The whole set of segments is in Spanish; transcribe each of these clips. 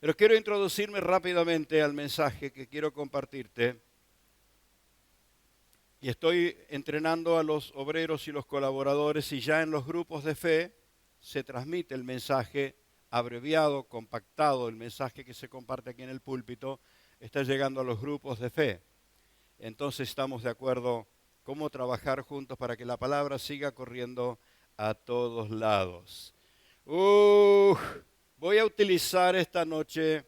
Pero quiero introducirme rápidamente al mensaje que quiero compartirte. Y estoy entrenando a los obreros y los colaboradores y ya en los grupos de fe se transmite el mensaje abreviado, compactado, el mensaje que se comparte aquí en el púlpito está llegando a los grupos de fe. Entonces estamos de acuerdo cómo trabajar juntos para que la palabra siga corriendo a todos lados. Voy a utilizar esta noche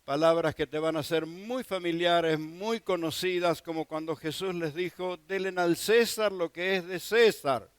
palabras que te van a ser muy familiares, muy conocidas, como cuando Jesús les dijo, denle al César lo que es de César,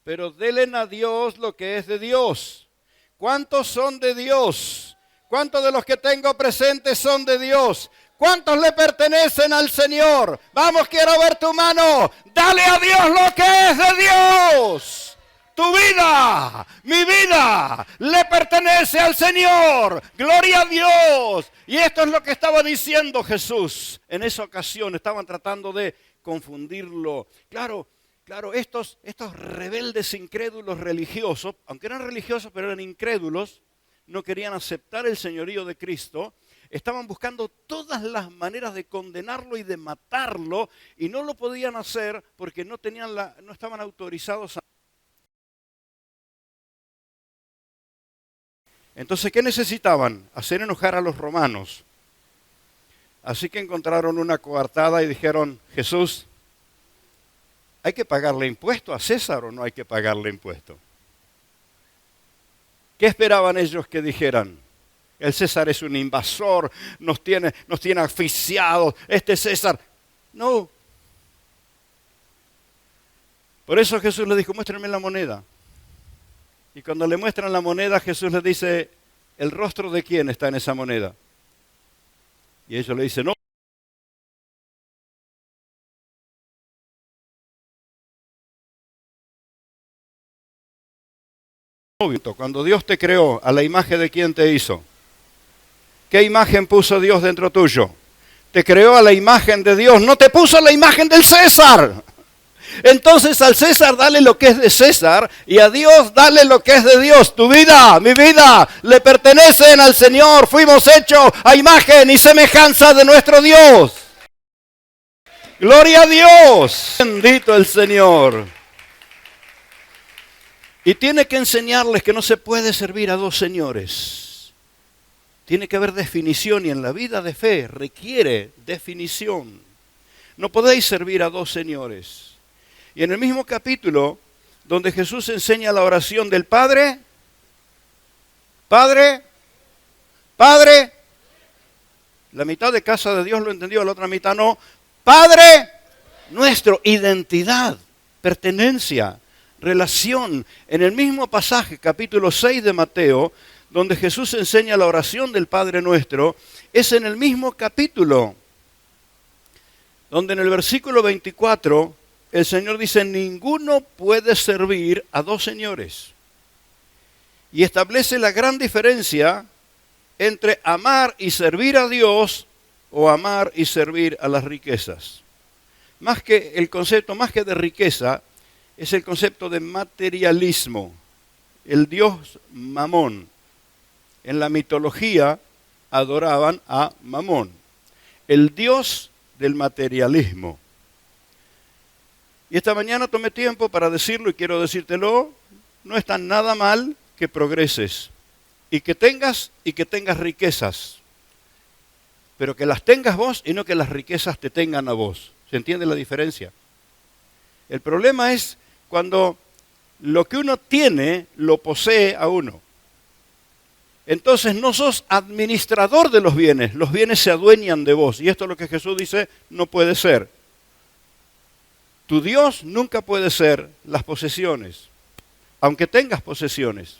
pero denle a Dios lo que es de Dios. ¿Cuántos son de Dios? ¿Cuántos de los que tengo presentes son de Dios? ¿Cuántos le pertenecen al Señor? Vamos, quiero ver tu mano. Dale a Dios lo que es de Dios. Tu vida, mi vida, le pertenece al Señor. Gloria a Dios. Y esto es lo que estaba diciendo Jesús. En esa ocasión estaban tratando de confundirlo. Claro, estos rebeldes incrédulos religiosos, aunque eran religiosos pero eran incrédulos, no querían aceptar el señorío de Cristo. Estaban buscando todas las maneras de condenarlo y de matarlo y no lo podían hacer porque no estaban autorizados a. Entonces, ¿qué necesitaban? Hacer enojar a los romanos. Así que encontraron una coartada y dijeron, Jesús, ¿hay que pagarle impuesto a César o no hay que pagarle impuesto? ¿Qué esperaban ellos que dijeran? El César es un invasor, nos tiene asfixiados, este César. No. Por eso Jesús les dijo, muéstrenme la moneda. Y cuando le muestran la moneda, Jesús les dice, ¿el rostro de quién está en esa moneda? Y ellos le dicen, no. Cuando Dios te creó, ¿a la imagen de quién te hizo? ¿Qué imagen puso Dios dentro tuyo? Te creó a la imagen de Dios, no te puso a la imagen del César. Entonces al César dale lo que es de César y a Dios dale lo que es de Dios. Tu vida, mi vida, le pertenecen al Señor. Fuimos hechos a imagen y semejanza de nuestro Dios. Gloria a Dios. Bendito el Señor. Y tiene que enseñarles que no se puede servir a dos señores. Tiene que haber definición y en la vida de fe requiere definición. No podéis servir a dos señores. Y en el mismo capítulo, donde Jesús enseña la oración del Padre, la mitad de casa de Dios lo entendió, la otra mitad no. Padre nuestro, identidad, pertenencia, relación. En el mismo pasaje, capítulo 6 de Mateo, donde Jesús enseña la oración del Padre nuestro, es en el mismo capítulo, donde en el versículo 24, el Señor dice, ninguno puede servir a dos señores. Y establece la gran diferencia entre amar y servir a Dios o amar y servir a las riquezas. Más que de riqueza, es el concepto de materialismo. El dios Mamón. En la mitología adoraban a Mamón, el dios del materialismo. Y esta mañana tomé tiempo para decirlo y quiero decírtelo, no está nada mal que progreses y que tengas riquezas, pero que las tengas vos y no que las riquezas te tengan a vos. ¿Se entiende la diferencia? El problema es cuando lo que uno tiene lo posee a uno. Entonces no sos administrador de los bienes se adueñan de vos. Y esto es lo que Jesús dice, no puede ser. Tu Dios nunca puede ser las posesiones, aunque tengas posesiones,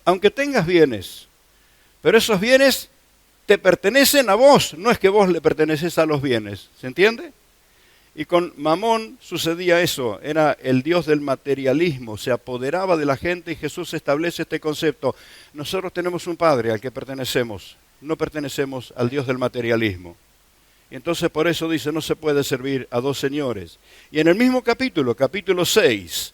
aunque tengas bienes. Pero esos bienes te pertenecen a vos, no es que vos le perteneces a los bienes. ¿Se entiende? Y con Mamón sucedía eso, era el dios del materialismo, se apoderaba de la gente y Jesús establece este concepto. Nosotros tenemos un Padre al que pertenecemos, no pertenecemos al dios del materialismo. Y entonces por eso dice, no se puede servir a dos señores. Y en el mismo capítulo 6,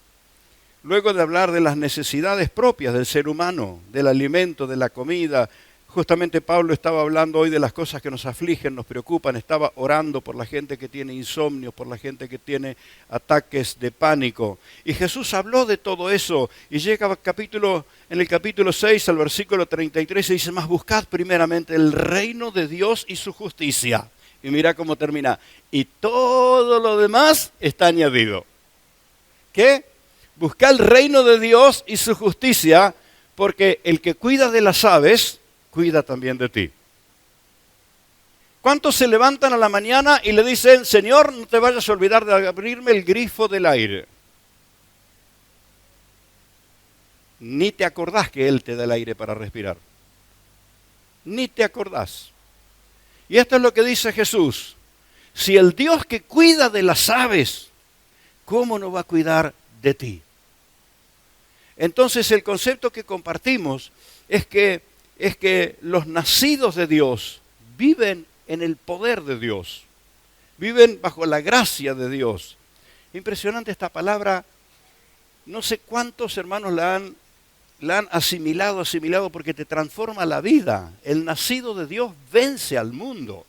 luego de hablar de las necesidades propias del ser humano, del alimento, de la comida, Justamente Pablo estaba hablando hoy de las cosas que nos afligen, nos preocupan, estaba orando por la gente que tiene insomnio, por la gente que tiene ataques de pánico. Y Jesús habló de todo eso y llega en el capítulo 6 al versículo 33 y dice, mas buscad primeramente el reino de Dios y su justicia. Y mira cómo termina, y todo lo demás está añadido. ¿Qué? Buscad el reino de Dios y su justicia, porque el que cuida de las aves, cuida también de ti. ¿Cuántos se levantan a la mañana y le dicen, Señor, no te vayas a olvidar de abrirme el grifo del aire? Ni te acordás que Él te da el aire para respirar. Ni te acordás. Y esto es lo que dice Jesús. Si el Dios que cuida de las aves, ¿cómo no va a cuidar de ti? Entonces el concepto que compartimos es que los nacidos de Dios viven en el poder de Dios, viven bajo la gracia de Dios. Impresionante esta palabra, no sé cuántos hermanos la han asimilado porque te transforma la vida. El nacido de Dios vence al mundo.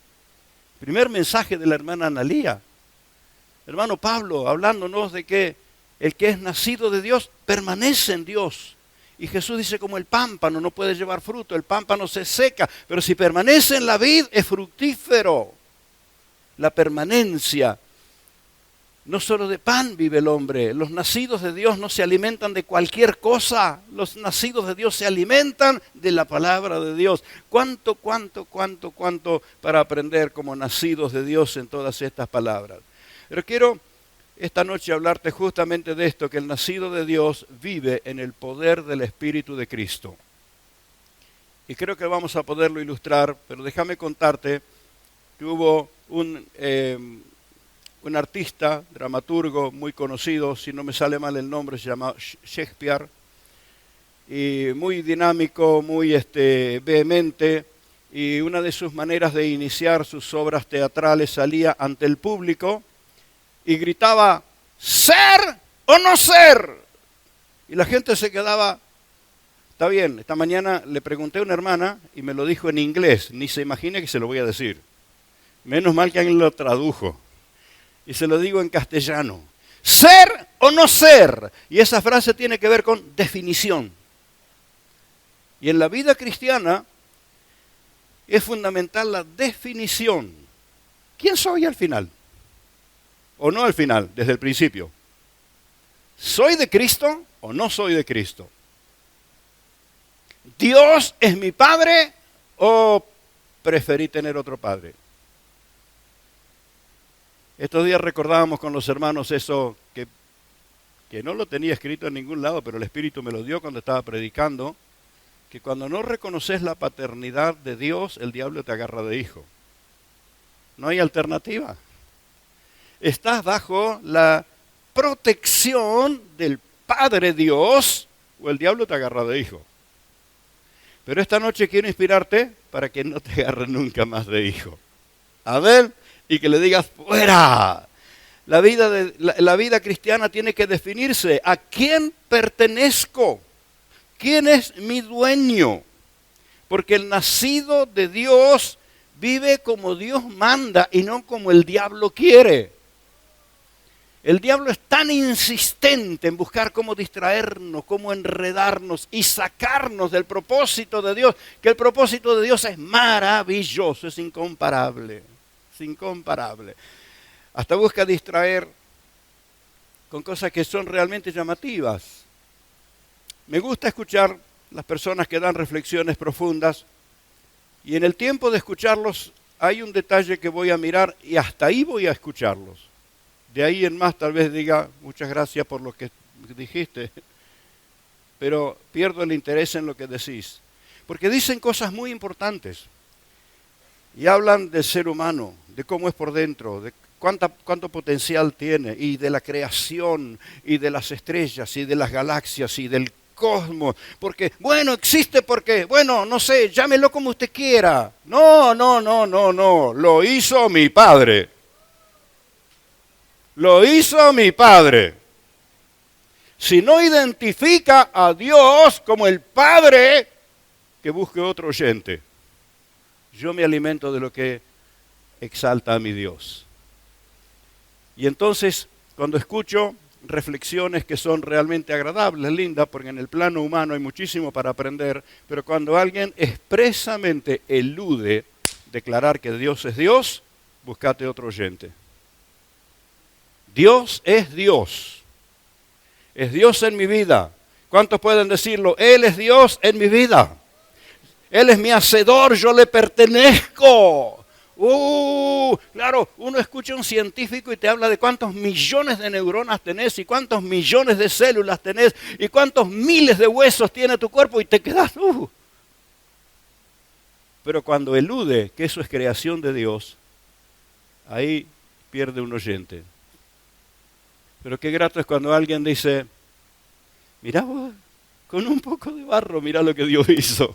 Primer mensaje de la hermana Analía. Hermano Pablo, hablándonos de que el que es nacido de Dios permanece en Dios. Y Jesús dice, como el pámpano no puede llevar fruto, el pámpano se seca, pero si permanece en la vid es fructífero. La permanencia, no solo de pan vive el hombre, los nacidos de Dios no se alimentan de cualquier cosa, los nacidos de Dios se alimentan de la palabra de Dios. ¿Cuánto para aprender como nacidos de Dios en todas estas palabras? Pero quiero esta noche hablarte justamente de esto, que el nacido de Dios vive en el poder del Espíritu de Cristo. Y creo que vamos a poderlo ilustrar, pero déjame contarte que hubo un artista, dramaturgo muy conocido, si no me sale mal el nombre, se llama Shakespeare, y muy dinámico, muy vehemente, y una de sus maneras de iniciar sus obras teatrales salía ante el público y gritaba, ¿ser o no ser? Y la gente se quedaba, está bien. Esta mañana le pregunté a una hermana y me lo dijo en inglés, ni se imagina que se lo voy a decir. Menos mal que alguien lo tradujo. Y se lo digo en castellano, ¿ser o no ser? Y esa frase tiene que ver con definición. Y en la vida cristiana es fundamental la definición. ¿Quién soy al final? ¿O no al final, desde el principio? ¿Soy de Cristo o no soy de Cristo? ¿Dios es mi padre o preferí tener otro padre? Estos días recordábamos con los hermanos eso que no lo tenía escrito en ningún lado, pero el Espíritu me lo dio cuando estaba predicando, que cuando no reconoces la paternidad de Dios, el diablo te agarra de hijo. No hay alternativa. Estás bajo la protección del Padre Dios o el diablo te agarra de hijo. Pero esta noche quiero inspirarte para que no te agarre nunca más de hijo. A ver, y que le digas, ¡fuera! La vida cristiana tiene que definirse. ¿A quién pertenezco? ¿Quién es mi dueño? Porque el nacido de Dios vive como Dios manda y no como el diablo quiere. El diablo es tan insistente en buscar cómo distraernos, cómo enredarnos y sacarnos del propósito de Dios, que el propósito de Dios es maravilloso, es incomparable, es incomparable. Hasta busca distraer con cosas que son realmente llamativas. Me gusta escuchar las personas que dan reflexiones profundas y en el tiempo de escucharlos hay un detalle que voy a mirar y hasta ahí voy a escucharlos. De ahí en más tal vez diga, muchas gracias por lo que dijiste, pero pierdo el interés en lo que decís. Porque dicen cosas muy importantes y hablan del ser humano, de cómo es por dentro, de cuánto potencial tiene, y de la creación, y de las estrellas, y de las galaxias, y del cosmos. Porque, bueno, existe porque, bueno, no sé, llámelo como usted quiera. No, lo hizo mi Padre. Lo hizo mi Padre. Si no identifica a Dios como el Padre, que busque otro oyente. Yo me alimento de lo que exalta a mi Dios. Y entonces, cuando escucho reflexiones que son realmente agradables, lindas, porque en el plano humano hay muchísimo para aprender, pero cuando alguien expresamente elude declarar que Dios es Dios, búscate otro oyente. Dios es Dios. Es Dios en mi vida. ¿Cuántos pueden decirlo? Él es Dios en mi vida. Él es mi hacedor, yo le pertenezco. Claro, uno escucha a un científico y te habla de cuántos millones de neuronas tenés y cuántos millones de células tenés y cuántos miles de huesos tiene tu cuerpo y te quedas. Pero cuando elude que eso es creación de Dios, ahí pierde un oyente. Pero qué grato es cuando alguien dice, mirá vos, con un poco de barro, mirá lo que Dios hizo.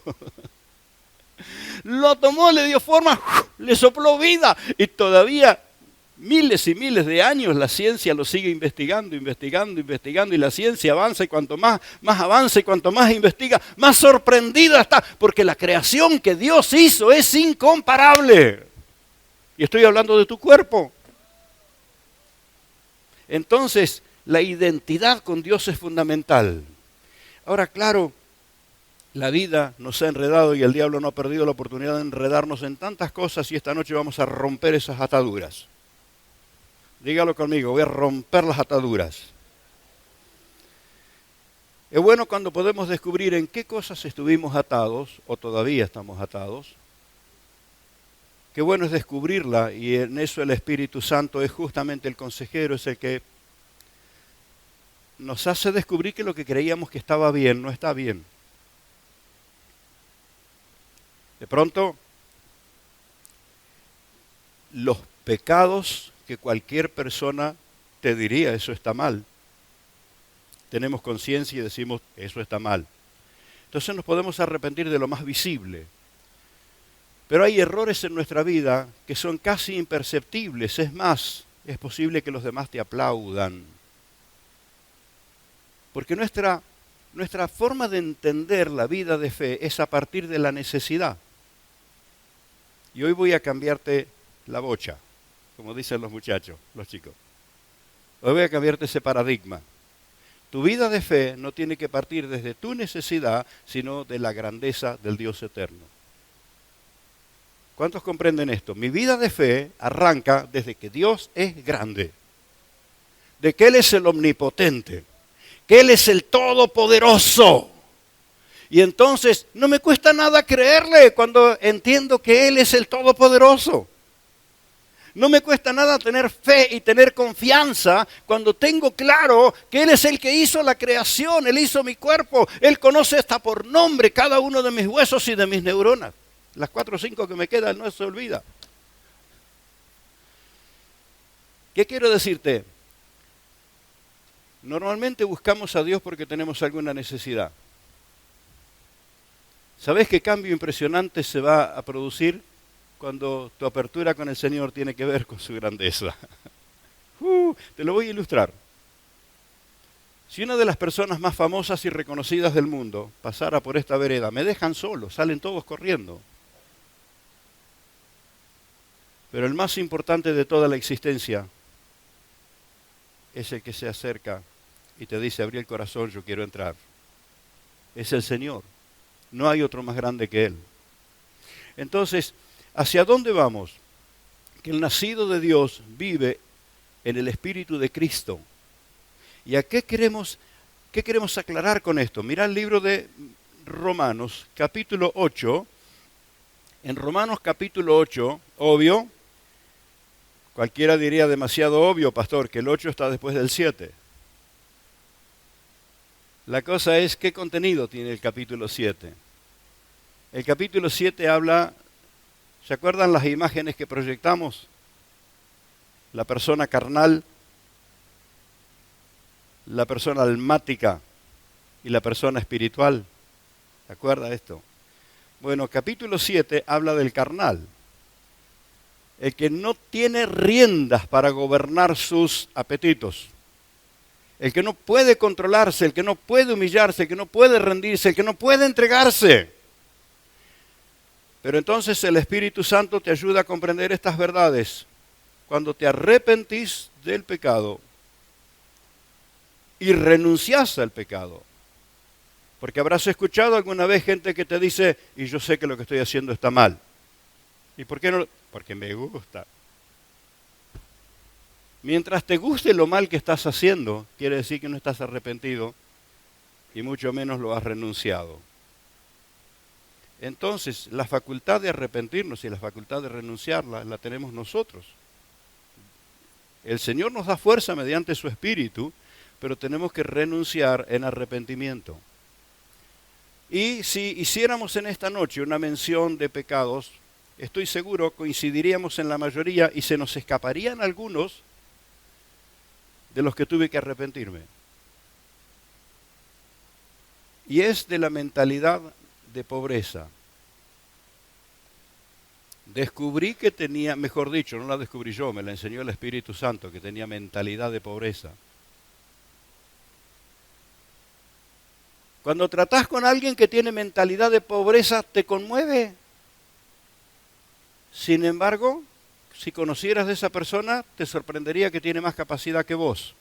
Lo tomó, le dio forma, le sopló vida y todavía miles y miles de años la ciencia lo sigue investigando y la ciencia avanza y cuanto más avanza y cuanto más investiga, más sorprendida está, porque la creación que Dios hizo es incomparable. Y estoy hablando de tu cuerpo. Entonces, la identidad con Dios es fundamental. Ahora, claro, la vida nos ha enredado y el diablo no ha perdido la oportunidad de enredarnos en tantas cosas y esta noche vamos a romper esas ataduras. Dígalo conmigo, voy a romper las ataduras. Es bueno cuando podemos descubrir en qué cosas estuvimos atados o todavía estamos atados. Qué bueno es descubrirla y en eso el Espíritu Santo es justamente el consejero, es el que nos hace descubrir que lo que creíamos que estaba bien no está bien. De pronto, los pecados que cualquier persona te diría, eso está mal. Tenemos conciencia y decimos, eso está mal. Entonces nos podemos arrepentir de lo más visible. Pero hay errores en nuestra vida que son casi imperceptibles. Es más, es posible que los demás te aplaudan. Porque nuestra forma de entender la vida de fe es a partir de la necesidad. Y hoy voy a cambiarte la bocha, como dicen los muchachos, los chicos. Hoy voy a cambiarte ese paradigma. Tu vida de fe no tiene que partir desde tu necesidad, sino de la grandeza del Dios eterno. ¿Cuántos comprenden esto? Mi vida de fe arranca desde que Dios es grande, de que Él es el omnipotente, que Él es el todopoderoso. Y entonces no me cuesta nada creerle cuando entiendo que Él es el todopoderoso. No me cuesta nada tener fe y tener confianza cuando tengo claro que Él es el que hizo la creación, Él hizo mi cuerpo, Él conoce hasta por nombre cada uno de mis huesos y de mis neuronas. Las 4 o 5 que me quedan no se olvida. ¿Qué quiero decirte? Normalmente buscamos a Dios porque tenemos alguna necesidad. ¿Sabés qué cambio impresionante se va a producir cuando tu apertura con el Señor tiene que ver con su grandeza? Te lo voy a ilustrar. Si una de las personas más famosas y reconocidas del mundo pasara por esta vereda, me dejan solo, salen todos corriendo. Pero el más importante de toda la existencia es el que se acerca y te dice, abrí el corazón, yo quiero entrar. Es el Señor. No hay otro más grande que Él. Entonces, ¿hacia dónde vamos? Que el nacido de Dios vive en el Espíritu de Cristo. ¿Y a qué queremos aclarar con esto? Mirá el libro de Romanos, capítulo 8. En Romanos capítulo 8, obvio, cualquiera diría demasiado obvio, pastor, que el 8 está después del 7. La cosa es, ¿qué contenido tiene el capítulo 7? El capítulo 7 habla, ¿se acuerdan las imágenes que proyectamos? La persona carnal, la persona almática y la persona espiritual. ¿Se acuerda esto? Bueno, capítulo 7 habla del carnal. El que no tiene riendas para gobernar sus apetitos. El que no puede controlarse, el que no puede humillarse, el que no puede rendirse, el que no puede entregarse. Pero entonces el Espíritu Santo te ayuda a comprender estas verdades. Cuando te arrepentís del pecado y renunciás al pecado. Porque habrás escuchado alguna vez gente que te dice, y yo sé que lo que estoy haciendo está mal. ¿Y por qué no? Porque me gusta. Mientras te guste lo mal que estás haciendo, quiere decir que no estás arrepentido y mucho menos lo has renunciado. Entonces, la facultad de arrepentirnos y la facultad de renunciarla la tenemos nosotros. El Señor nos da fuerza mediante su Espíritu, pero tenemos que renunciar en arrepentimiento. Y si hiciéramos en esta noche una mención de pecados, estoy seguro coincidiríamos en la mayoría y se nos escaparían algunos de los que tuve que arrepentirme. Y es de la mentalidad de pobreza. Descubrí que tenía, mejor dicho, no la descubrí yo, me la enseñó el Espíritu Santo, que tenía mentalidad de pobreza. Cuando tratás con alguien que tiene mentalidad de pobreza, ¿te conmueve? Sin embargo, si conocieras de esa persona, te sorprendería que tiene más capacidad que vos.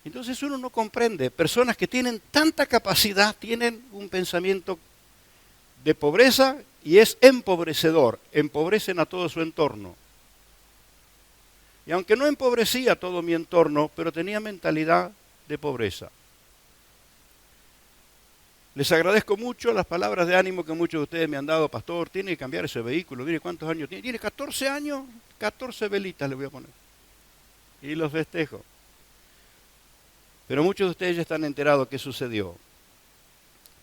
Entonces uno no comprende. Personas que tienen tanta capacidad tienen un pensamiento de pobreza y es empobrecedor. Empobrecen a todo su entorno. Y aunque no empobrecía todo mi entorno, pero tenía mentalidad de pobreza. Les agradezco mucho las palabras de ánimo que muchos de ustedes me han dado. Pastor, tiene que cambiar ese vehículo. Mire cuántos años tiene. Tiene 14 años, 14 velitas le voy a poner. Y los festejo. Pero muchos de ustedes ya están enterados qué sucedió.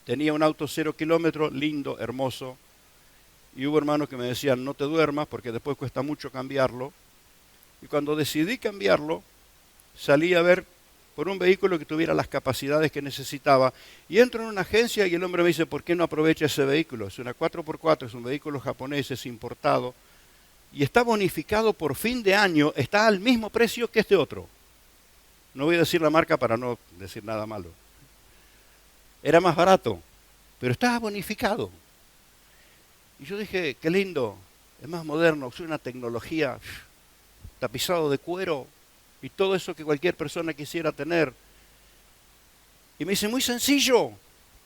Tenía un auto 0 kilómetros, lindo, hermoso. Y hubo hermanos que me decían, no te duermas porque después cuesta mucho cambiarlo. Y cuando decidí cambiarlo, salí a ver por un vehículo que tuviera las capacidades que necesitaba. Y entro en una agencia y el hombre me dice, ¿por qué no aprovecha ese vehículo? Es una 4x4, es un vehículo japonés, es importado. Y está bonificado por fin de año, está al mismo precio que este otro. No voy a decir la marca para no decir nada malo. Era más barato, pero estaba bonificado. Y yo dije, qué lindo, es más moderno, es una tecnología, tapizado de cuero y todo eso que cualquier persona quisiera tener. Y me dice, muy sencillo,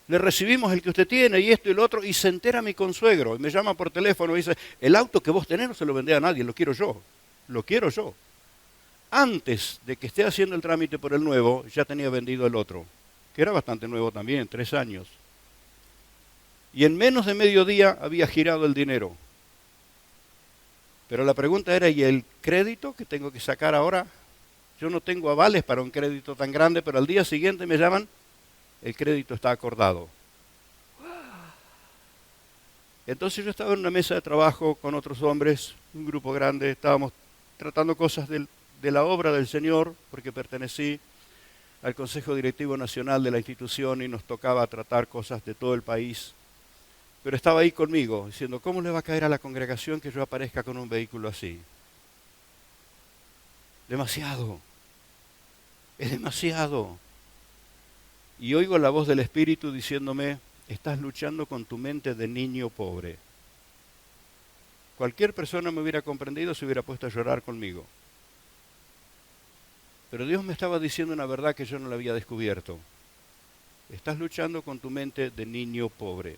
le recibimos el que usted tiene y esto y lo otro, y se entera mi consuegro, y me llama por teléfono y dice, el auto que vos tenés no se lo vendé a nadie, lo quiero yo, lo quiero yo. Antes de que esté haciendo el trámite por el nuevo, ya tenía vendido el otro, que era bastante nuevo también, 3 años. Y en menos de mediodía había girado el dinero. Pero la pregunta era, ¿y el crédito que tengo que sacar ahora? Yo no tengo avales para un crédito tan grande, pero al día siguiente me llaman, el crédito está acordado. Entonces yo estaba en una mesa de trabajo con otros hombres, un grupo grande, estábamos tratando cosas de la obra del Señor, porque pertenecí al Consejo Directivo Nacional de la institución y nos tocaba tratar cosas de todo el país. Pero estaba ahí conmigo, diciendo, ¿cómo le va a caer a la congregación que yo aparezca con un vehículo así? Demasiado. Es demasiado. Y oigo la voz del Espíritu diciéndome, estás luchando con tu mente de niño pobre. Cualquier persona me hubiera comprendido, se hubiera puesto a llorar conmigo. Pero Dios me estaba diciendo una verdad que yo no la había descubierto. Estás luchando con tu mente de niño pobre.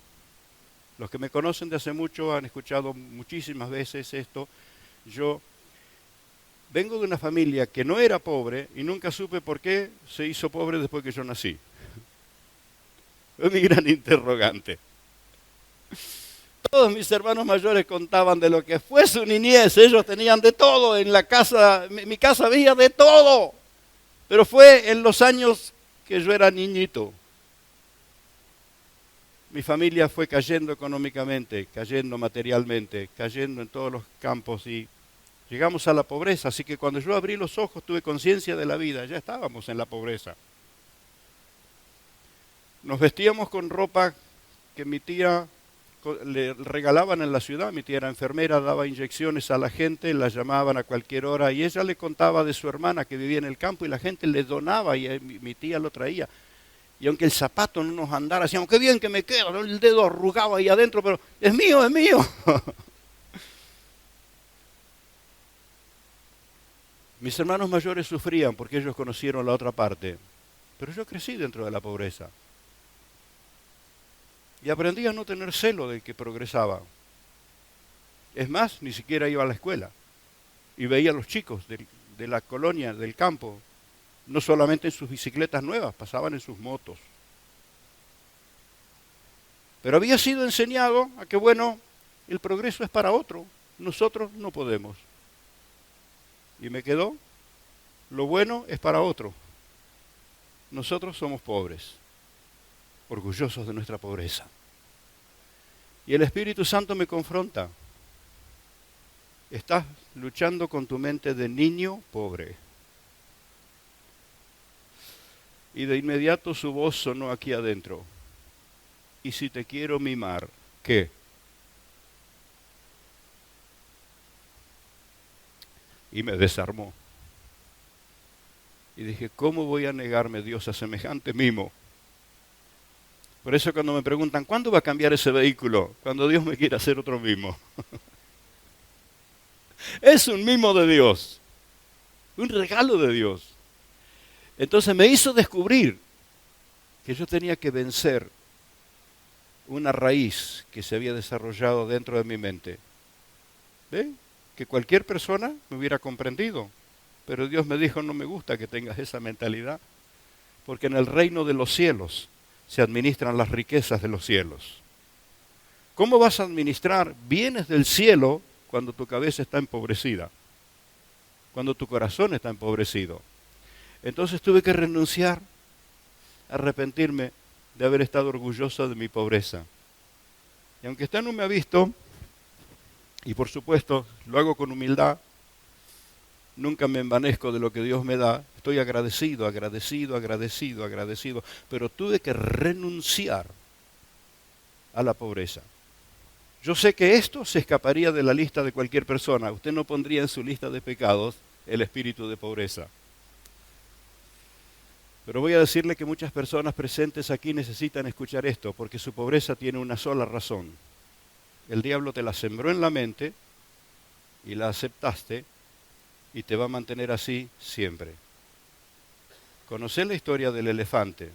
Los que me conocen de hace mucho han escuchado muchísimas veces esto. Yo vengo de una familia que no era pobre y nunca supe por qué se hizo pobre después que yo nací. Es mi gran interrogante. Todos mis hermanos mayores contaban de lo que fue su niñez. Ellos tenían de todo en la casa. Mi casa había de todo. Pero fue en los años que yo era niñito. Mi familia fue cayendo económicamente, cayendo materialmente, cayendo en todos los campos y llegamos a la pobreza. Así que cuando yo abrí los ojos tuve conciencia de la vida, ya estábamos en la pobreza. Nos vestíamos con ropa que mi tía le regalaban en la ciudad. Mi tía era enfermera, daba inyecciones a la gente, la llamaban a cualquier hora y ella le contaba de su hermana que vivía en el campo y la gente le donaba y mi tía lo traía. Y aunque el zapato no nos andara, decíamos, qué bien que me queda, ¿no? El dedo arrugado ahí adentro, pero es mío, es mío. Mis hermanos mayores sufrían porque ellos conocieron la otra parte, pero yo crecí dentro de la pobreza. Y aprendí a no tener celo del que progresaba. Es más, ni siquiera iba a la escuela. Y veía a los chicos de la colonia, del campo, no solamente en sus bicicletas nuevas, pasaban en sus motos. Pero había sido enseñado a que, bueno, el progreso es para otro, nosotros no podemos. Y me quedó, lo bueno es para otro. Nosotros somos pobres, orgullosos de nuestra pobreza. Y el Espíritu Santo me confronta. Estás luchando con tu mente de niño pobre. Y de inmediato su voz sonó aquí adentro. Y si te quiero mimar, ¿qué? Y me desarmó. Y dije, ¿cómo voy a negarme, Dios, a semejante mimo? Por eso cuando me preguntan, ¿cuándo va a cambiar ese vehículo? Cuando Dios me quiera hacer otro mimo. Es un mimo de Dios, un regalo de Dios. Entonces me hizo descubrir que yo tenía que vencer una raíz que se había desarrollado dentro de mi mente. ¿Ve? Que cualquier persona me hubiera comprendido. Pero Dios me dijo, no me gusta que tengas esa mentalidad, porque en el reino de los cielos se administran las riquezas de los cielos. ¿Cómo vas a administrar bienes del cielo cuando tu cabeza está empobrecida? Cuando tu corazón está empobrecido. Entonces tuve que renunciar, arrepentirme de haber estado orgulloso de mi pobreza. Y aunque usted no me ha visto, y por supuesto lo hago con humildad, nunca me envanezco de lo que Dios me da, estoy agradecido, pero tuve que renunciar a la pobreza. Yo sé que esto se escaparía de la lista de cualquier persona. Usted no pondría en su lista de pecados el espíritu de pobreza. Pero voy a decirle que muchas personas presentes aquí necesitan escuchar esto, porque su pobreza tiene una sola razón. El diablo te la sembró en la mente y la aceptaste y te va a mantener así siempre. ¿Conocés la historia del elefante?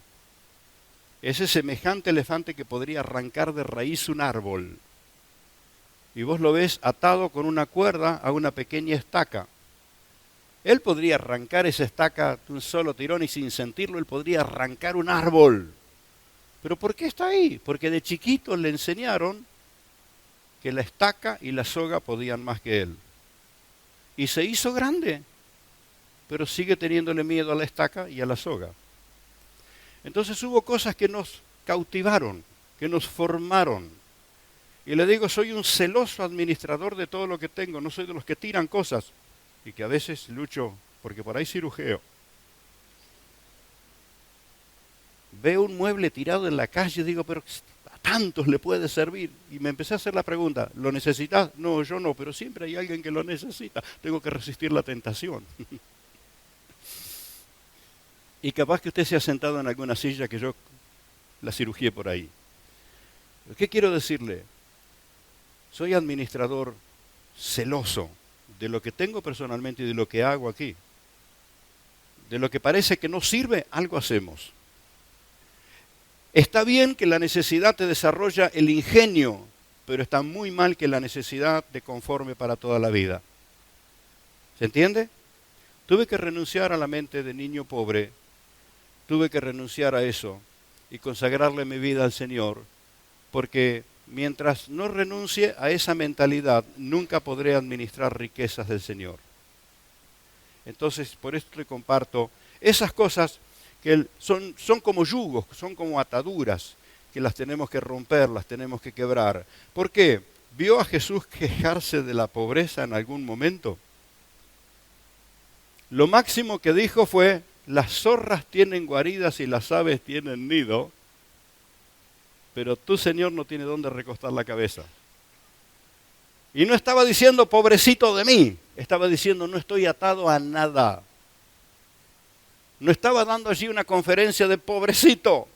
Ese semejante elefante que podría arrancar de raíz un árbol. Y vos lo ves atado con una cuerda a una pequeña estaca. Él podría arrancar esa estaca de un solo tirón y sin sentirlo él podría arrancar un árbol. ¿Pero por qué está ahí? Porque de chiquito le enseñaron que la estaca y la soga podían más que él. Y se hizo grande, pero sigue teniéndole miedo a la estaca y a la soga. Entonces hubo cosas que nos cautivaron, que nos formaron. Y le digo, soy un celoso administrador de todo lo que tengo, no soy de los que tiran cosas. Y que a veces lucho, porque por ahí cirujeo. Veo un mueble tirado en la calle y digo, pero a tantos le puede servir. Y me empecé a hacer la pregunta, ¿lo necesitas? No, yo no, pero siempre hay alguien que lo necesita. Tengo que resistir la tentación. Y capaz que usted se ha sentado en alguna silla que yo la cirugié por ahí. ¿Qué quiero decirle? Soy administrador celoso de lo que tengo personalmente y de lo que hago aquí. De lo que parece que no sirve, algo hacemos. Está bien que la necesidad te desarrolla el ingenio, pero está muy mal que la necesidad te conforme para toda la vida. ¿Se entiende? Tuve que renunciar a la mente de niño pobre, tuve que renunciar a eso y consagrarle mi vida al Señor, porque mientras no renuncie a esa mentalidad, nunca podré administrar riquezas del Señor. Entonces, por esto le comparto esas cosas que son como yugos, son como ataduras, que las tenemos que romper, las tenemos que quebrar. ¿Por qué? ¿Vio a Jesús quejarse de la pobreza en algún momento? Lo máximo que dijo fue, las zorras tienen guaridas y las aves tienen nido, pero tú, Señor, no tienes dónde recostar la cabeza. Y no estaba diciendo, pobrecito de mí, estaba diciendo, no estoy atado a nada. No estaba dando allí una conferencia de pobrecito,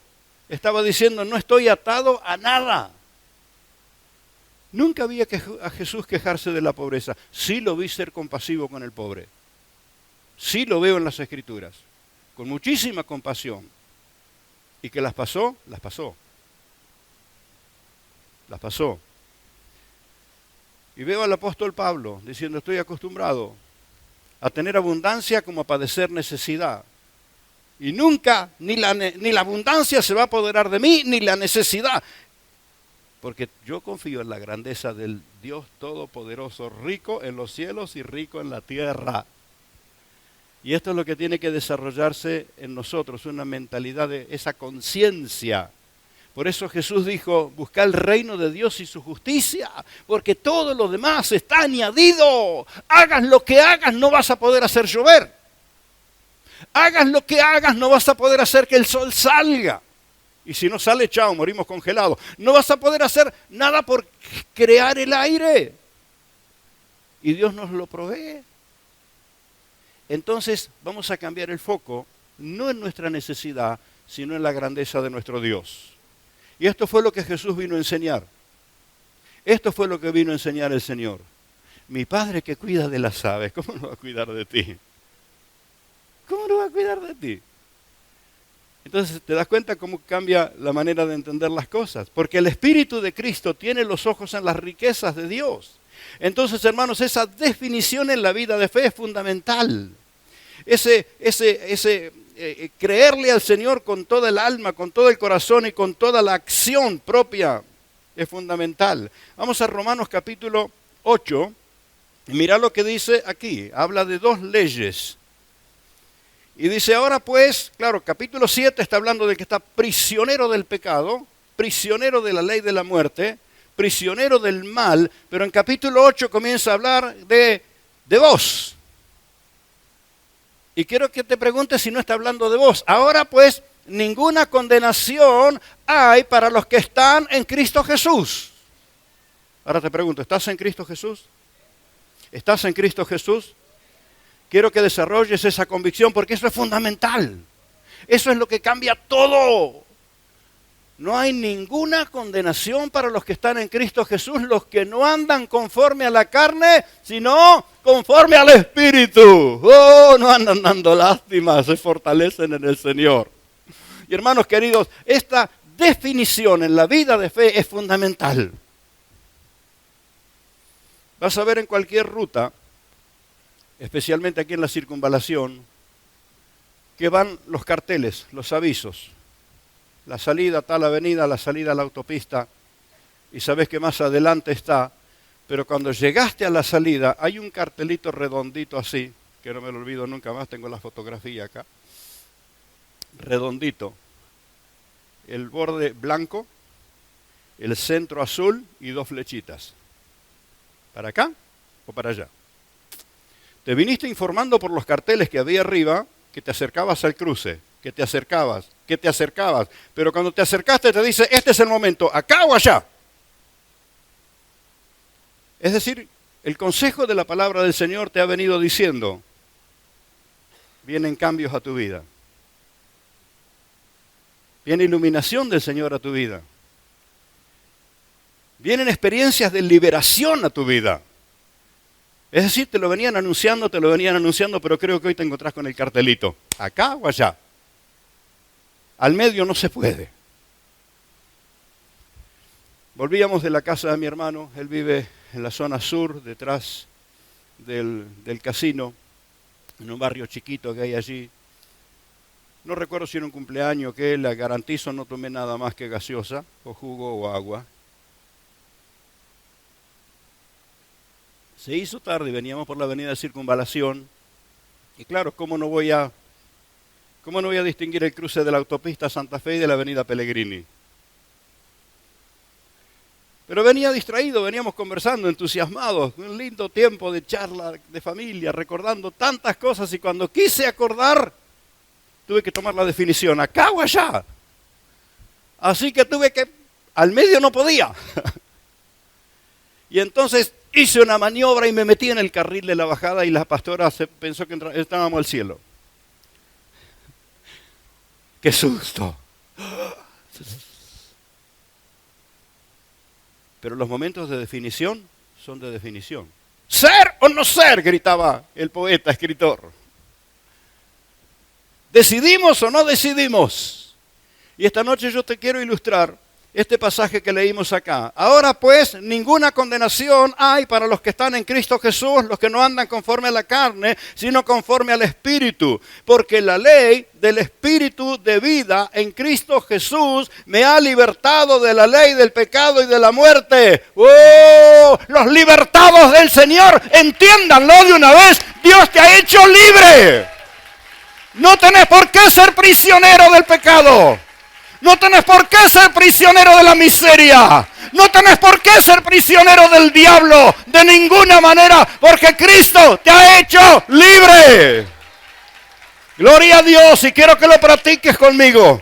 Estaba diciendo, no estoy atado a nada. Nunca vi a Jesús quejarse de la pobreza. Sí lo vi ser compasivo con el pobre. Sí lo veo en las Escrituras. Con muchísima compasión. ¿Y que las pasó? Las pasó. Las pasó. Y veo al apóstol Pablo diciendo, estoy acostumbrado a tener abundancia como a padecer necesidad. Y nunca, ni la abundancia se va a apoderar de mí, ni la necesidad. Porque yo confío en la grandeza del Dios Todopoderoso, rico en los cielos y rico en la tierra. Y esto es lo que tiene que desarrollarse en nosotros, una mentalidad de esa conciencia. Por eso Jesús dijo, busca el reino de Dios y su justicia, porque todo lo demás está añadido. Hagas lo que hagas, no vas a poder hacer llover. Hagas lo que hagas, no vas a poder hacer que el sol salga. Y si no sale, chao, morimos congelados. No vas a poder hacer nada por crear el aire. Y Dios nos lo provee. Entonces vamos a cambiar el foco, no en nuestra necesidad, sino en la grandeza de nuestro Dios. Y esto fue lo que Jesús vino a enseñar. Esto fue lo que vino a enseñar el Señor. Mi Padre que cuida de las aves, ¿cómo no va a cuidar de ti? ¿Cómo no va a cuidar de ti? Entonces te das cuenta cómo cambia la manera de entender las cosas. Porque el Espíritu de Cristo tiene los ojos en las riquezas de Dios. Entonces, hermanos, esa definición en la vida de fe es fundamental. Creerle al Señor con toda el alma, con todo el corazón y con toda la acción propia es fundamental. Vamos a Romanos capítulo 8. Y mirá lo que dice aquí. Habla de dos leyes. Y dice, ahora pues, claro, capítulo 7 está hablando de que está prisionero del pecado, prisionero de la ley de la muerte, prisionero del mal, pero en capítulo 8 comienza a hablar de vos. Y quiero que te preguntes si no está hablando de vos. Ahora pues, ninguna condenación hay para los que están en Cristo Jesús. Ahora te pregunto, ¿estás en Cristo Jesús? ¿Estás en Cristo Jesús? Quiero que desarrolles esa convicción porque eso es fundamental. Eso es lo que cambia todo. No hay ninguna condenación para los que están en Cristo Jesús, los que no andan conforme a la carne, sino conforme al Espíritu. Oh, no andan dando lástima, se fortalecen en el Señor. Y hermanos queridos, esta definición en la vida de fe es fundamental. Vas a ver en cualquier ruta, especialmente aquí en la circunvalación, que van los carteles, los avisos. La salida a tal avenida, la salida a la autopista, y sabes que más adelante está, pero cuando llegaste a la salida hay un cartelito redondito así, que no me lo olvido nunca más, tengo la fotografía acá, redondito, el borde blanco, el centro azul y dos flechitas. ¿Para acá o para allá? Te viniste informando por los carteles que había arriba que te acercabas al cruce, que te acercabas, pero cuando te acercaste te dice, este es el momento, acá o allá. Es decir, el consejo de la palabra del Señor te ha venido diciendo, vienen cambios a tu vida, viene iluminación del Señor a tu vida, vienen experiencias de liberación a tu vida. Es decir, te lo venían anunciando, pero creo que hoy te encontrás con el cartelito. ¿Acá o allá? Al medio no se puede. Volvíamos de la casa de mi hermano, él vive en la zona sur, detrás del casino, en un barrio chiquito que hay allí. No recuerdo si era un cumpleaños, que le garantizo no tomé nada más que gaseosa, o jugo o agua. Se hizo tarde y veníamos por la avenida de Circunvalación. Y claro, ¿cómo no voy a distinguir el cruce de la autopista Santa Fe y de la avenida Pellegrini? Pero venía distraído, veníamos conversando, entusiasmados, un lindo tiempo de charla de familia, recordando tantas cosas, y cuando quise acordar, tuve que tomar la definición, acá o allá. Así que al medio no podía. Y entonces hice una maniobra y me metí en el carril de la bajada y la pastora pensó que estábamos al cielo. ¡Qué susto! Pero los momentos de definición son de definición. Ser o no ser, gritaba el poeta, escritor. ¿Decidimos o no decidimos? Y esta noche yo te quiero ilustrar este pasaje que leímos acá. Ahora pues, ninguna condenación hay para los que están en Cristo Jesús, los que no andan conforme a la carne, sino conforme al Espíritu. Porque la ley del Espíritu de vida en Cristo Jesús me ha libertado de la ley del pecado y de la muerte. ¡Oh! Los libertados del Señor, entiéndanlo de una vez, Dios te ha hecho libre. No tenés por qué ser prisionero del pecado. No tenés por qué ser prisionero de la miseria. No tenés por qué ser prisionero del diablo. De ninguna manera. Porque Cristo te ha hecho libre. Gloria a Dios. Y quiero que lo practiques conmigo.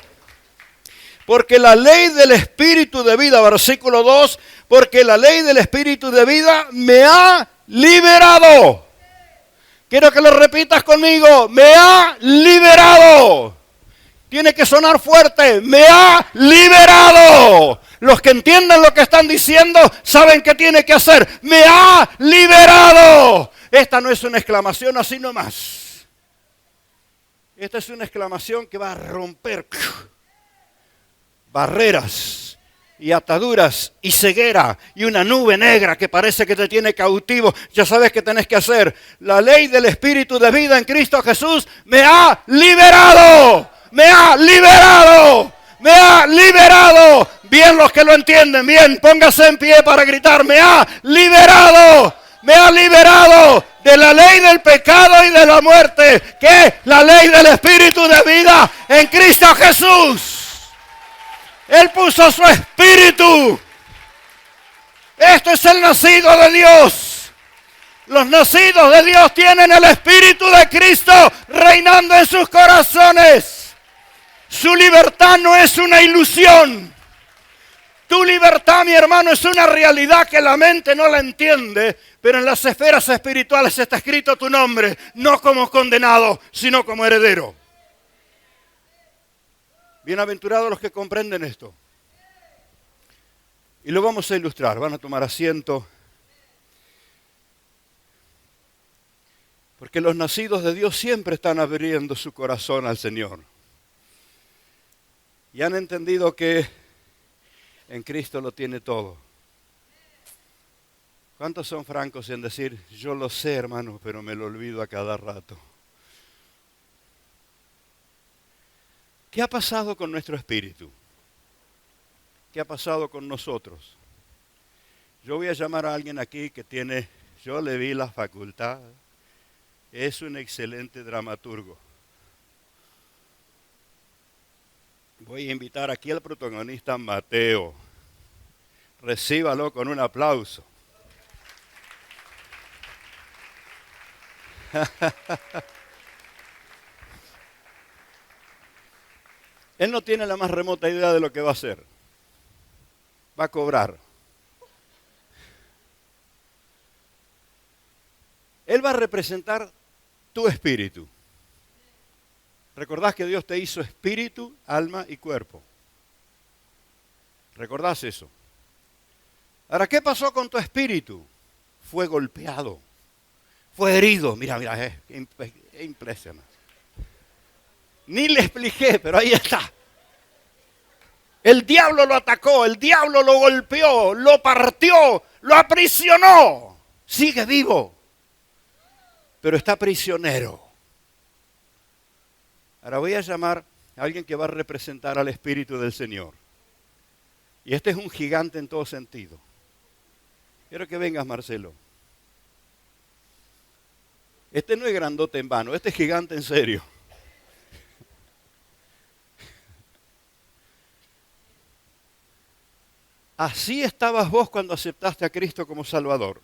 Porque la ley del Espíritu de vida, versículo 2. Porque la ley del Espíritu de vida me ha liberado. Quiero que lo repitas conmigo. Me ha liberado. Tiene que sonar fuerte. Me ha liberado. Los que entienden lo que están diciendo saben qué tiene que hacer. Me ha liberado. Esta no es una exclamación así nomás. Esta es una exclamación que va a romper barreras y ataduras y ceguera y una nube negra que parece que te tiene cautivo. Ya sabes qué tenés que hacer. La ley del Espíritu de vida en Cristo Jesús me ha liberado. Me ha liberado, me ha liberado. Bien los que lo entienden, bien, póngase en pie para gritar, me ha liberado de la ley del pecado y de la muerte, que es la ley del Espíritu de vida en Cristo Jesús. Él puso su Espíritu. Esto es el nacido de Dios. Los nacidos de Dios tienen el Espíritu de Cristo reinando en sus corazones. Su libertad no es una ilusión. Tu libertad, mi hermano, es una realidad que la mente no la entiende, pero en las esferas espirituales está escrito tu nombre, no como condenado, sino como heredero. Bienaventurados los que comprenden esto. Y lo vamos a ilustrar. Van a tomar asiento. Porque los nacidos de Dios siempre están abriendo su corazón al Señor. Y han entendido que en Cristo lo tiene todo. ¿Cuántos son francos en decir, yo lo sé, hermano, pero me lo olvido a cada rato? ¿Qué ha pasado con nuestro espíritu? ¿Qué ha pasado con nosotros? Yo voy a llamar a alguien aquí que tiene, yo le vi la facultad, es un excelente dramaturgo. Voy a invitar aquí al protagonista Mateo. Recíbalo con un aplauso. Él no tiene la más remota idea de lo que va a hacer. Va a cobrar. Él va a representar tu espíritu. ¿Recordás que Dios te hizo espíritu, alma y cuerpo? ¿Recordás eso? Ahora, ¿qué pasó con tu espíritu? Fue golpeado, fue herido. Mira, es impresionante. Ni le expliqué, pero ahí está. El diablo lo atacó, el diablo lo golpeó, lo partió, lo aprisionó. Sigue vivo, pero está prisionero. Ahora voy a llamar a alguien que va a representar al Espíritu del Señor. Y este es un gigante en todo sentido. Quiero que vengas, Marcelo. Este no es grandote en vano, este es gigante en serio. Así estabas vos cuando aceptaste a Cristo como Salvador.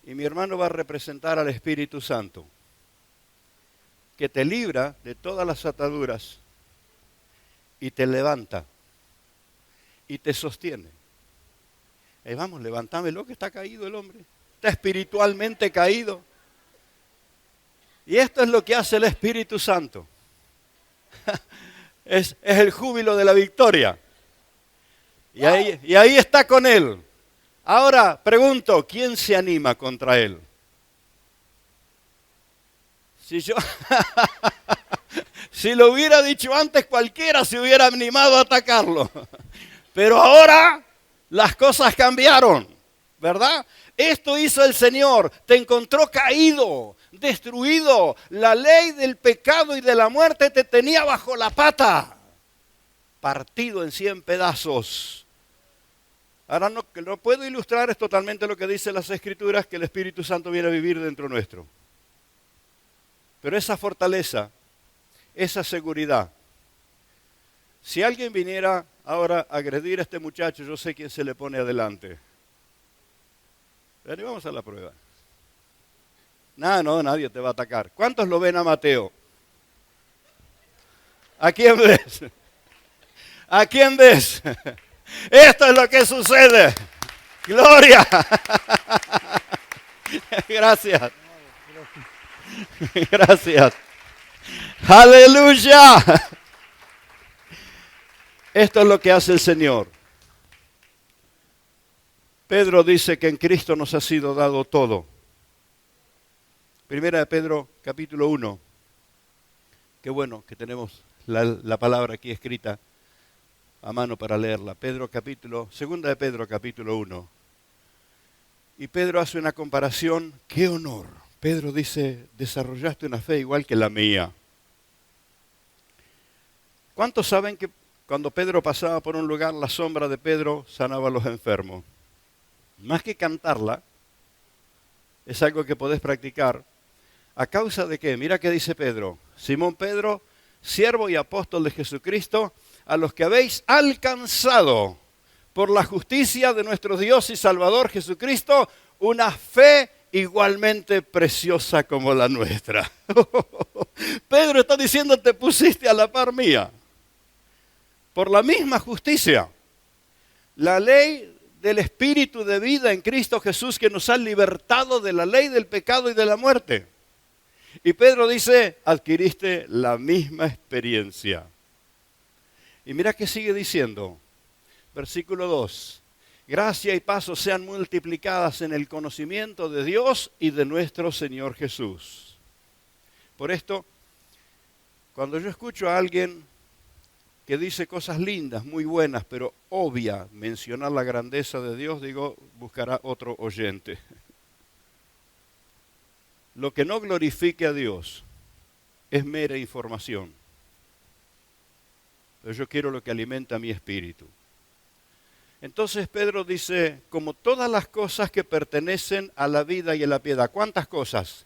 Y mi hermano va a representar al Espíritu Santo, que te libra de todas las ataduras y te levanta y te sostiene. Vamos, levantámelo que está caído el hombre. Está espiritualmente caído. Y esto es lo que hace el Espíritu Santo. es el júbilo de la victoria. Y ahí está con él. Ahora pregunto, ¿quién se anima contra él? Si lo hubiera dicho antes, cualquiera se hubiera animado a atacarlo. Pero ahora las cosas cambiaron, ¿verdad? Esto hizo el Señor, te encontró caído, destruido. La ley del pecado y de la muerte te tenía bajo la pata, partido en 100 pedazos. Ahora no puedo ilustrar, es totalmente lo que dicen las Escrituras, que el Espíritu Santo viene a vivir dentro nuestro. Pero esa fortaleza, esa seguridad, si alguien viniera ahora a agredir a este muchacho, yo sé quién se le pone adelante. Pero vamos a la prueba. No, nadie te va a atacar. ¿Cuántos lo ven a Mateo? ¿A quién ves? ¿A quién ves? Esto es lo que sucede. Gloria. Gracias. Gracias. Aleluya. Esto es lo que hace el Señor. Pedro dice que en Cristo nos ha sido dado todo. Primera de Pedro, capítulo 1. Qué bueno que tenemos la palabra aquí escrita a mano para leerla. Segunda de Pedro, capítulo 1. Y Pedro hace una comparación. ¡Qué honor! Pedro dice, desarrollaste una fe igual que la mía. ¿Cuántos saben que cuando Pedro pasaba por un lugar, la sombra de Pedro sanaba a los enfermos? Más que cantarla, es algo que podés practicar. ¿A causa de qué? Mira qué dice Pedro. Simón Pedro, siervo y apóstol de Jesucristo, a los que habéis alcanzado por la justicia de nuestro Dios y Salvador Jesucristo, una fe igualmente preciosa como la nuestra. Pedro está diciendo, te pusiste a la par mía. Por la misma justicia. La ley del Espíritu de vida en Cristo Jesús que nos ha libertado de la ley del pecado y de la muerte. Y Pedro dice, adquiriste la misma experiencia. Y mira que sigue diciendo, versículo 2. Gracia y paz sean multiplicadas en el conocimiento de Dios y de nuestro Señor Jesús. Por esto, cuando yo escucho a alguien que dice cosas lindas, muy buenas, pero obvia mencionar la grandeza de Dios, digo, buscará otro oyente. Lo que no glorifique a Dios es mera información. Pero yo quiero lo que alimenta mi espíritu. Entonces Pedro dice, como todas las cosas que pertenecen a la vida y a la piedad. ¿Cuántas cosas?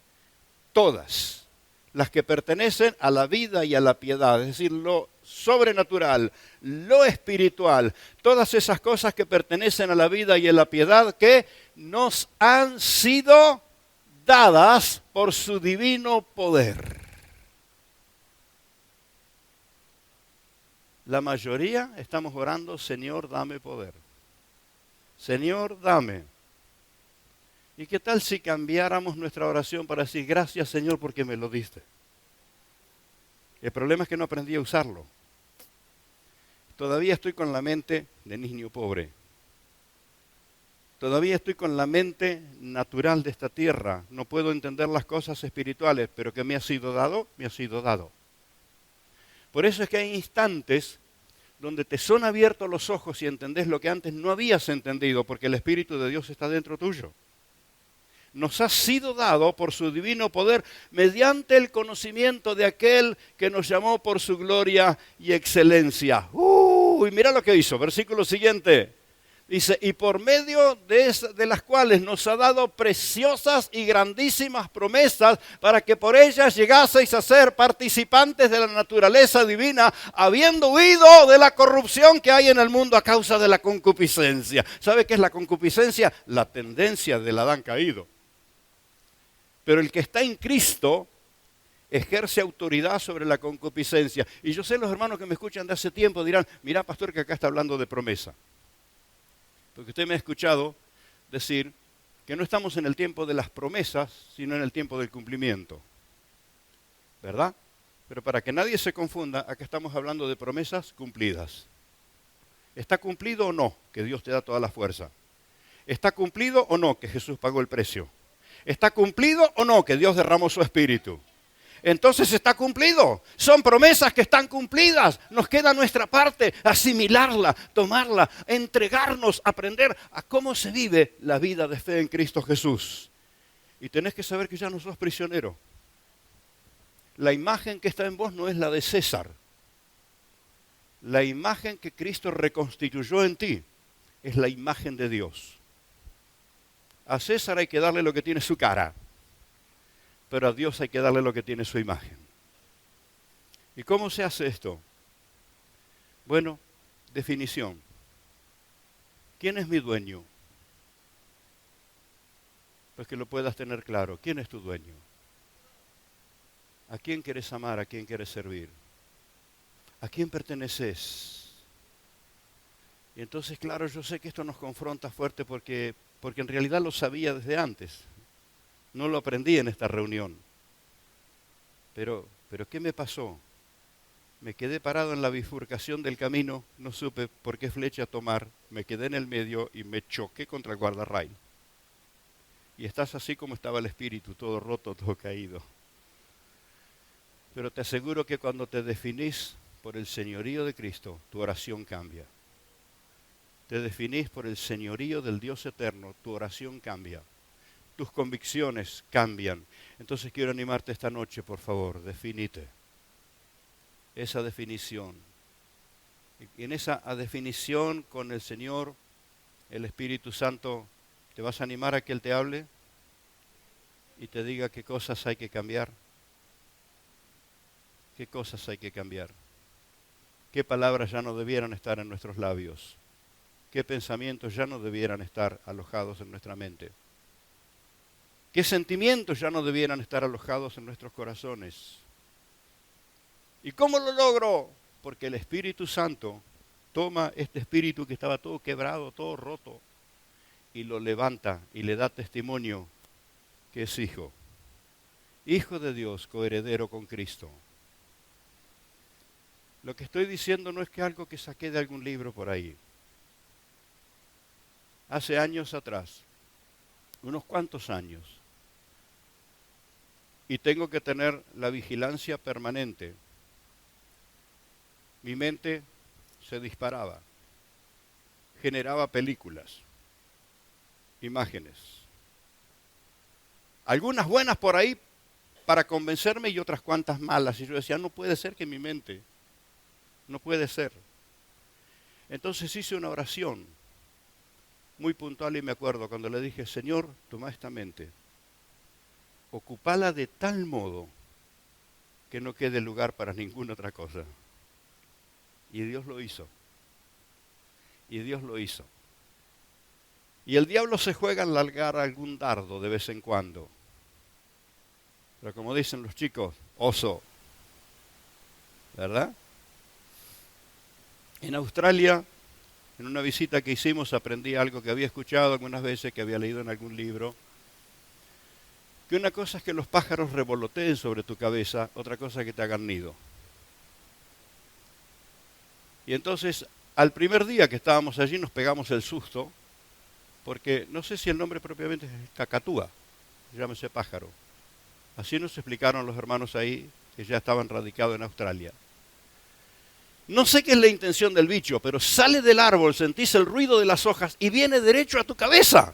Todas. Las que pertenecen a la vida y a la piedad. Es decir, lo sobrenatural, lo espiritual. Todas esas cosas que pertenecen a la vida y a la piedad que nos han sido dadas por su divino poder. La mayoría estamos orando, Señor, dame poder. Señor, dame. ¿Y qué tal si cambiáramos nuestra oración para decir, gracias Señor porque me lo diste? El problema es que no aprendí a usarlo. Todavía estoy con la mente de niño pobre. Todavía estoy con la mente natural de esta tierra. No puedo entender las cosas espirituales, pero que me ha sido dado, me ha sido dado. Por eso es que hay instantes donde te son abiertos los ojos y entendés lo que antes no habías entendido, porque el Espíritu de Dios está dentro tuyo. Nos ha sido dado por su divino poder mediante el conocimiento de aquel que nos llamó por su gloria y excelencia. Y mira lo que hizo, versículo siguiente. Dice, y por medio de las cuales nos ha dado preciosas y grandísimas promesas para que por ellas llegaseis a ser participantes de la naturaleza divina, habiendo huido de la corrupción que hay en el mundo a causa de la concupiscencia. ¿Sabe qué es la concupiscencia? La tendencia del Adán caído. Pero el que está en Cristo ejerce autoridad sobre la concupiscencia. Y yo sé, los hermanos que me escuchan de hace tiempo dirán, mira pastor que acá está hablando de promesa. Porque usted me ha escuchado decir que no estamos en el tiempo de las promesas, sino en el tiempo del cumplimiento. ¿Verdad? Pero para que nadie se confunda, acá estamos hablando de promesas cumplidas. ¿Está cumplido o no que Dios te da toda la fuerza? ¿Está cumplido o no que Jesús pagó el precio? ¿Está cumplido o no que Dios derramó su espíritu? Entonces está cumplido. Son promesas que están cumplidas. Nos queda nuestra parte, asimilarla, tomarla, entregarnos, aprender a cómo se vive la vida de fe en Cristo Jesús. Y tenés que saber que ya no sos prisionero. La imagen que está en vos no es la de César. La imagen que Cristo reconstituyó en ti es la imagen de Dios. A César hay que darle lo que tiene su cara, pero a Dios hay que darle lo que tiene su imagen. ¿Y cómo se hace esto? Bueno, definición. ¿Quién es mi dueño? Pues que lo puedas tener claro. ¿Quién es tu dueño? ¿A quién quieres amar? ¿A quién quieres servir? ¿A quién perteneces? Y entonces, claro, yo sé que esto nos confronta fuerte porque en realidad lo sabía desde antes. No lo aprendí en esta reunión. Pero ¿qué me pasó? Me quedé parado en la bifurcación del camino, no supe por qué flecha tomar, me quedé en el medio y me choqué contra el guardarrail. Y estás así como estaba el espíritu, todo roto, todo caído. Pero te aseguro que cuando te definís por el señorío de Cristo, tu oración cambia. Te definís por el señorío del Dios eterno, tu oración cambia. Tus convicciones cambian. Entonces quiero animarte esta noche, por favor, definite. Esa definición. Y en esa definición con el Señor, el Espíritu Santo, ¿te vas a animar a que Él te hable y te diga qué cosas hay que cambiar? ¿Qué cosas hay que cambiar? ¿Qué palabras ya no debieran estar en nuestros labios? ¿Qué pensamientos ya no debieran estar alojados en nuestra mente? ¿Qué sentimientos ya no debieran estar alojados en nuestros corazones? ¿Y cómo lo logro? Porque el Espíritu Santo toma este espíritu que estaba todo quebrado, todo roto, y lo levanta y le da testimonio que es hijo. Hijo de Dios, coheredero con Cristo. Lo que estoy diciendo no es que algo que saqué de algún libro por ahí. Hace años atrás, unos cuantos años, y tengo que tener la vigilancia permanente. Mi mente se disparaba, generaba películas, imágenes. Algunas buenas por ahí para convencerme y otras cuantas malas. Y yo decía, no puede ser que mi mente, no puede ser. Entonces hice una oración muy puntual y me acuerdo cuando le dije, Señor, toma esta mente, ocupala de tal modo que no quede lugar para ninguna otra cosa. Y Dios lo hizo. Y Dios lo hizo. Y el diablo se juega en largar algún dardo de vez en cuando. Pero como dicen los chicos, oso. ¿Verdad? En Australia, en una visita que hicimos, aprendí algo que había escuchado algunas veces, que había leído en algún libro. Que una cosa es que los pájaros revoloteen sobre tu cabeza, otra cosa es que te hagan nido. Y entonces, al primer día que estábamos allí, nos pegamos el susto, porque no sé si el nombre propiamente es cacatúa, llámese pájaro. Así nos explicaron los hermanos ahí, que ya estaban radicados en Australia. No sé qué es la intención del bicho, pero sale del árbol, sentís el ruido de las hojas y viene derecho a tu cabeza.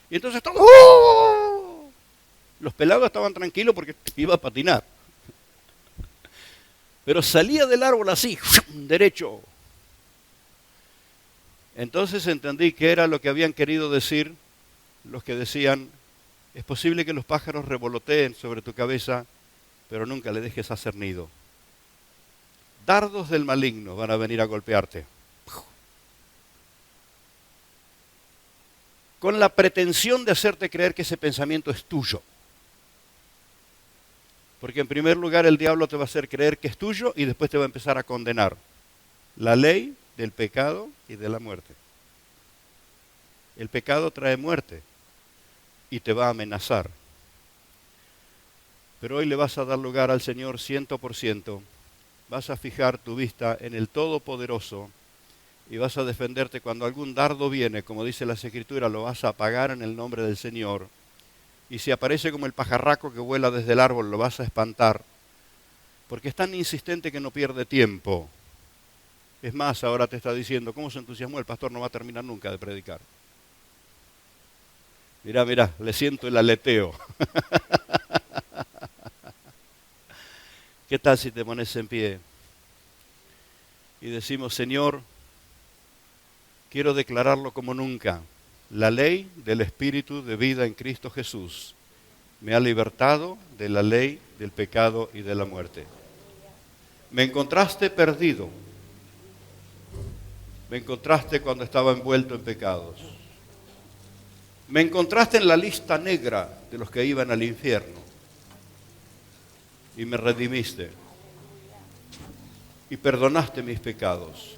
Y entonces todos, ¡oh! Los pelados estaban tranquilos porque iba a patinar. Pero salía del árbol así, derecho. Entonces entendí que era lo que habían querido decir los que decían, es posible que los pájaros revoloteen sobre tu cabeza, pero nunca le dejes hacer nido. Dardos del maligno van a venir a golpearte. Con la pretensión de hacerte creer que ese pensamiento es tuyo. Porque en primer lugar el diablo te va a hacer creer que es tuyo y después te va a empezar a condenar. La ley del pecado y de la muerte. El pecado trae muerte y te va a amenazar. Pero hoy le vas a dar lugar al Señor 100%. Vas a fijar tu vista en el Todopoderoso y vas a defenderte cuando algún dardo viene, como dice las Escrituras, lo vas a apagar en el nombre del Señor. Y si aparece como el pajarraco que vuela desde el árbol, lo vas a espantar, porque es tan insistente que no pierde tiempo. Es más, ahora te está diciendo, ¿cómo se entusiasmó? El pastor no va a terminar nunca de predicar. Mirá, le siento el aleteo. ¿Qué tal si te pones en pie y decimos, Señor, quiero declararlo como nunca? La ley del Espíritu de vida en Cristo Jesús me ha libertado de la ley del pecado y de la muerte. Me encontraste perdido. Me encontraste cuando estaba envuelto en pecados. Me encontraste en la lista negra de los que iban al infierno. Y me redimiste. Y perdonaste mis pecados.